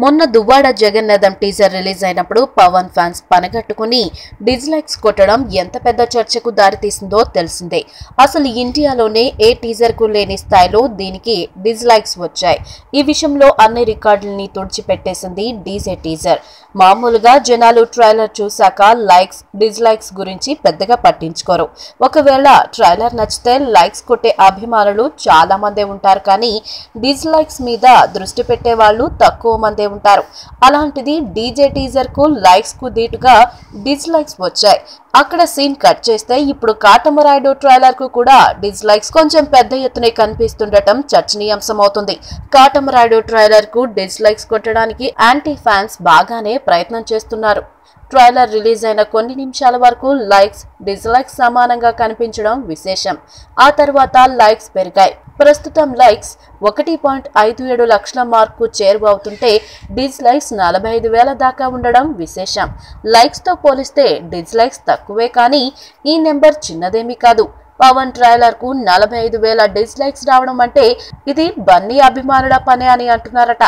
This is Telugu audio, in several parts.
మొన్న దువ్వాడ జగన్నాథం టీజర్ రిలీజ్ అయినప్పుడు పవన్ ఫ్యాన్స్ పనగట్టుకుని డిస్లైక్స్ కొట్టడం ఎంత పెద్ద చర్చకు దారితీసిందో తెలిసిందే. అసలు ఇండియాలోనే ఏ టీజర్ కు లేని స్థాయిలో దీనికి డిస్లైక్స్ వచ్చాయి. ఈ విషయంలో అన్ని రికార్డుల్ని తుడిచిపెట్టేసింది డీజే టీజర్. మామూలుగా జనాలు ట్రైలర్ చూశాక లైక్స్ డిస్లైక్స్ గురించి పెద్దగా పట్టించుకోరు. ఒకవేళ ట్రైలర్ నచ్చితే లైక్స్ కొట్టే అభిమానులు చాలా మందే ఉంటారు, కానీ డిస్లైక్స్ మీద దృష్టి పెట్టే వాళ్ళు తక్కువ మందే ఉంటారు. అలాంటిది డీజే టీజర్ కు లైక్స్ కు దీటుగా డిస్లైక్స్ వచ్చాయి. అక్కడ సీన్ కట్ చేస్తే ఇప్పుడు కాటమరాయుడు ట్రైలర్ కు కూడా డిస్లైక్స్ కొంచెం పెద్ద ఎత్తునే కనిపిస్తుండటం చర్చనీయాంశమవుతుంది. కాటమరాయుడు ట్రైలర్ కు డిస్లైక్స్ కొట్టడానికి యాంటీ ఫ్యాన్స్ బాగానే ప్రయత్నం చేస్తున్నారు. ట్రైలర్ రిలీజ్ అయిన కొన్ని నిమిషాల వరకు లైక్స్ డిస్లైక్స్ సమానంగా కనిపించడం విశేషం. ఆ తర్వాత లైక్స్ పెరిగాయి. ప్రస్తుతం లైక్స్ 1.57 లక్షల మార్కు చేరువవుతుంటే డిస్లైక్స్ 45,000 దాకా ఉండడం విశేషం. లైక్స్ తో పోలిస్తే డిస్లైక్స్ తక్కువే, కానీ ఈ నెంబర్ చిన్నదేమీ కాదు. పవన్ ట్రైలర్ కు 45,000 డిస్లైక్స్ రావడం అంటే ఇది బన్నీ అభిమానుల పనే అని అంటున్నారట.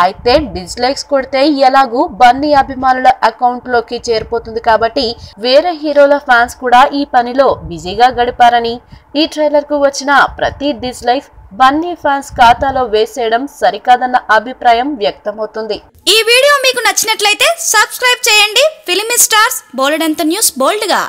అయితే డిస్లైక్స్ కొడితే ఎలాగూ బన్నీ అభిమానుల అకౌంట్ లోకి చేరిపోతుంది కాబట్టి వేరే హీరోల ఫ్యాన్స్ కూడా ఈ పనిలో బిజీగా గడిపారని, ఈ ట్రైలర్ కు వచ్చిన ప్రతి డిస్లైక్ బన్నీ ఫ్యాన్స్ ఖాతాలో వేసేయడం సరికాదన్న అభిప్రాయం వ్యక్తమవుతుంది. ఈ వీడియో మీకు నచ్చినట్లయితే సబ్స్క్రైబ్ చేయండి. ఫిలిమి స్టార్స్ బోల్డెంత న్యూస్ బోల్డ్ గా.